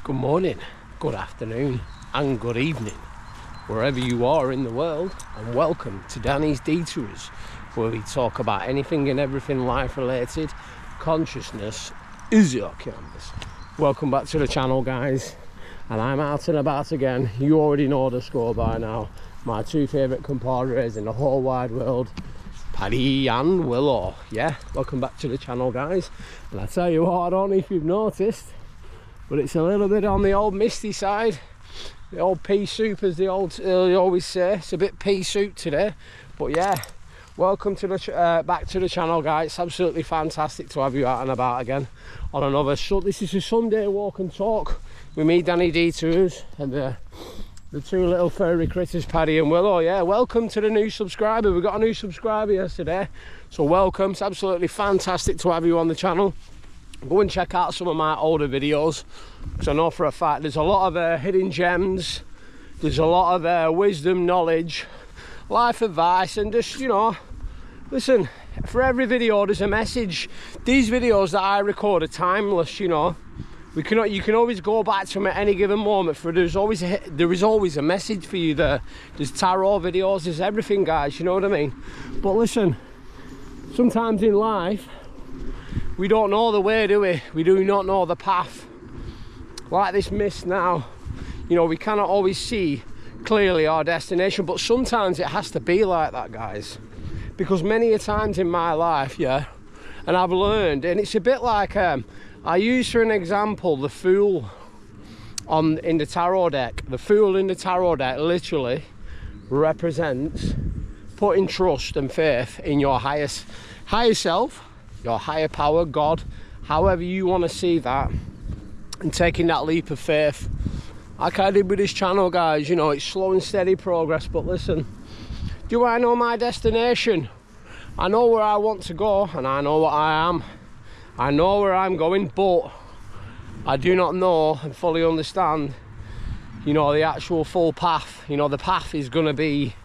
Good morning, good afternoon and good evening, wherever you are in the world, and welcome to Danny's Detours, where we talk about anything and everything life related. Consciousness is your canvas. Welcome back to the channel, guys, and I'm out and about again. You already know the score by now. My two favourite compadres in the whole wide world, Paddy and Willow. Yeah, welcome back to the channel, guys. And I tell you what, I don't know if you've noticed, but it's a little bit on the old misty side. The old pea soup, as they always say. It's a bit pea soup today. But yeah, welcome to the back to the channel, guys. It's absolutely fantastic to have you out and about again on another. So this is a Sunday walk and talk with me, Danny Detours, and the two little furry critters, Paddy and Willow. Yeah, welcome to the new subscriber. We got a new subscriber yesterday, so welcome. It's absolutely fantastic to have you on the channel. Go and check out some of my older videos, because I know for a fact there's a lot of hidden gems, there's a lot of wisdom, knowledge, life advice, and just, you know, listen, for every video there's a message. These videos that I record are timeless, you know. You can always go back to them at any given moment, for there is always a message for you there. There's tarot videos, there's everything, guys, you know what I mean? But listen, sometimes in life we don't know the way, do we? We do not know the path. Like this mist now, you know, we cannot always see clearly our destination, but sometimes it has to be like that, guys. Because many a times in my life, yeah, and I've learned, and it's a bit like, I use for an example the Fool in the tarot deck. The Fool in the tarot deck literally represents putting trust and faith in your higher self, your higher power, God, however you want to see that, and taking that leap of faith. Like I did with this channel, guys, you know, it's slow and steady progress, but listen, do I know my destination? I know where I want to go, and I know what I am. I know where I'm going, but I do not know and fully understand, you know, the actual full path. You know, the path is going to be,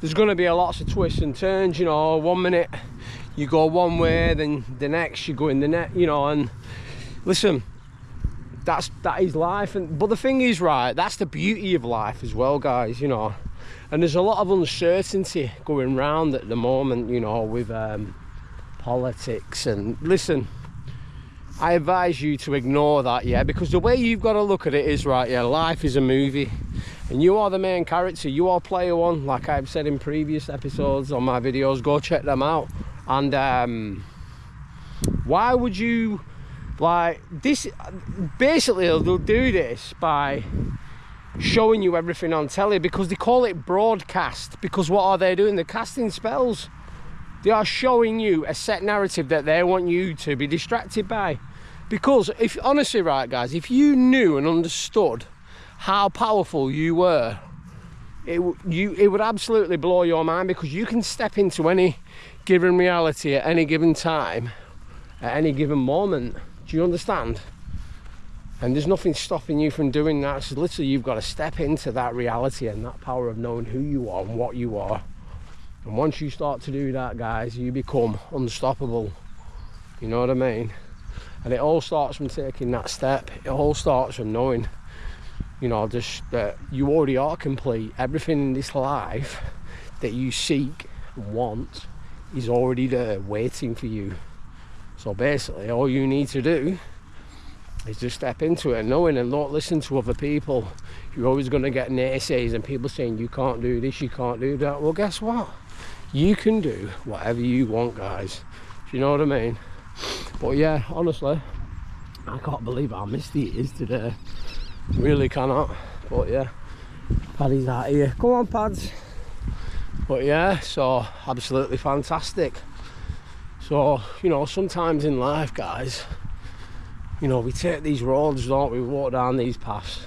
there's going to be a lots of twists and turns, you know. 1 minute you go one way, then the next you go in the net, you know. And listen, that is life. But the thing is, right, that's the beauty of life as well, guys, you know. And there's a lot of uncertainty going round at the moment, you know, with politics. And listen, I advise you to ignore that, yeah, because the way you've got to look at it is, right, yeah, life is a movie, and you are the main character. You are player one, like I've said in previous episodes on my videos. Go check them out. And why would you, like, this, basically they'll do this by showing you everything on telly, because they call it broadcast, because what are they doing? They're casting spells. They are showing you a set narrative that they want you to be distracted by. Because if, honestly, right, guys, if you knew and understood how powerful you were, it would absolutely blow your mind, because you can step into any given reality at any given time, at any given moment. Do you understand? And there's nothing stopping you from doing that. So literally, you've got to step into that reality and that power of knowing who you are and what you are. And once you start to do that, guys, you become unstoppable. You know what I mean? And it all starts from taking that step. It all starts from knowing, you know, just that you already are complete. Everything in this life that you seek and want is already there waiting for you. So basically, all you need to do is just step into it, and knowing, and not listen to other people. You're always going to get naysays and people saying you can't do this, you can't do that. Well, guess what? You can do whatever you want, guys. Do you know what I mean? But yeah, honestly, I can't believe how misty it is today. Really cannot. But yeah, Paddy's out here. Come on, Pads. But yeah, so absolutely fantastic. So, you know, sometimes in life, guys, you know, we take these roads, don't we? We walk down these paths.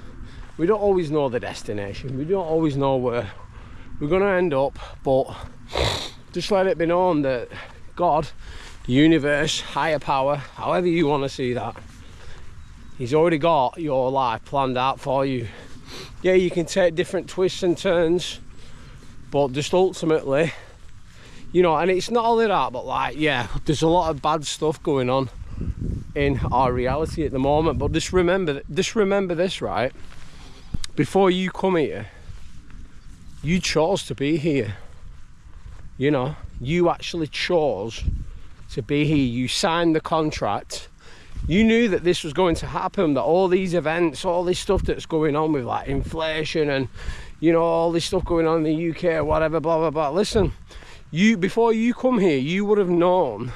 We don't always know the destination. We don't always know where we're going to end up, but just let it be known that God, the universe, higher power, however you want to see that, He's already got your life planned out for you. Yeah, you can take different twists and turns, but just ultimately, you know, and it's not only that, but like, yeah, there's a lot of bad stuff going on. in our reality at the moment. But just remember this, right? Before you come here, you chose to be here. You know, you actually chose to be here. You signed the contract. You knew that this was going to happen, that all these events, all this stuff that's going on with like inflation and, you know, all this stuff going on in the UK or whatever, blah, blah, blah. Listen, before you come here, you would have known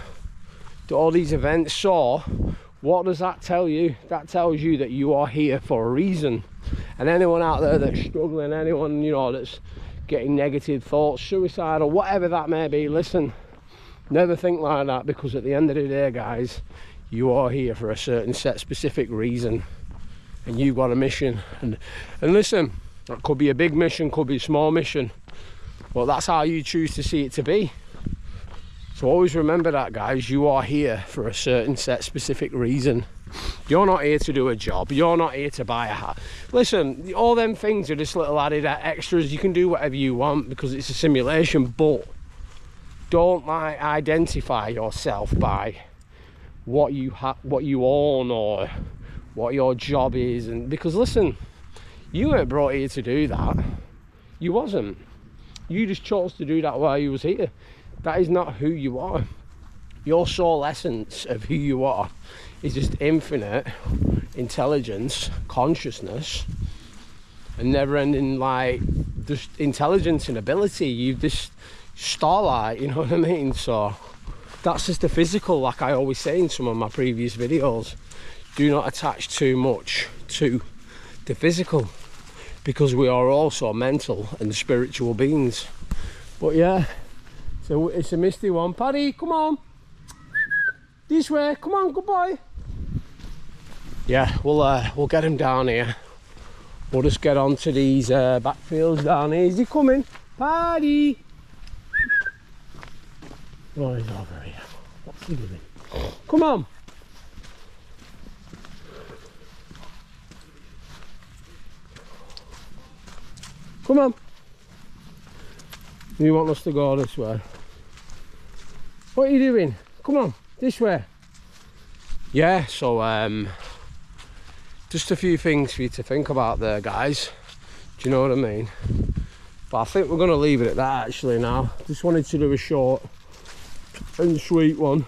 that all these events. So what does that tell you? That tells you that you are here for a reason. And anyone out there that's struggling, anyone, you know, that's getting negative thoughts, suicide or whatever that may be, listen, never think like that, because at the end of the day, guys, you are here for a certain set specific reason, and you've got a mission. And listen, that could be a big mission, could be a small mission, but that's how you choose to see it to be. So always remember that, guys. You are here for a certain set specific reason. You're not here to do a job. You're not here to buy a hat. Listen, all them things are just little added extras. You can do whatever you want because it's a simulation, but don't like identify yourself by what you own or what your job is. And because listen, you weren't brought here to do that. You wasn't. You just chose to do that while you was here. That is not who you are. Your sole essence of who you are is just infinite intelligence, consciousness, and never-ending like just intelligence and ability. You just starlight, you know what I mean? So that's just the physical, like I always say in some of my previous videos. Do not attach too much to the physical, because we are also mental and spiritual beings. But yeah, so it's a misty one. Paddy, come on. This way, come on, good boy. Yeah, we'll get him down here. We'll just get onto these backfields down here. Is he coming? Paddy! Oh, he's over here. What's he doing? Come on! Come on! You want us to go this way? What are you doing? Come on, this way. Yeah, so just a few things for you to think about there, guys. Do you know what I mean? But I think we're going to leave it at that actually now. Just wanted to do a short and sweet one,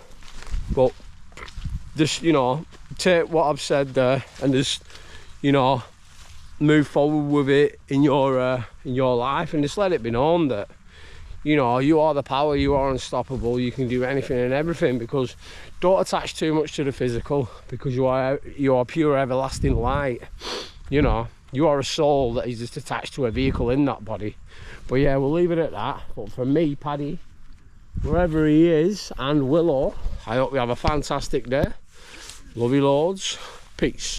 but just, you know, take what I've said there and just, you know, move forward with it in your life, and just let it be known that, you know, you are the power, you are unstoppable, you can do anything and everything. Because don't attach too much to the physical, because you are pure everlasting light. You know, you are a soul that is just attached to a vehicle in that body. But yeah, we'll leave it at that. But for me, Paddy, wherever he is, and Willow, I hope you have a fantastic day. Love you loads. Peace.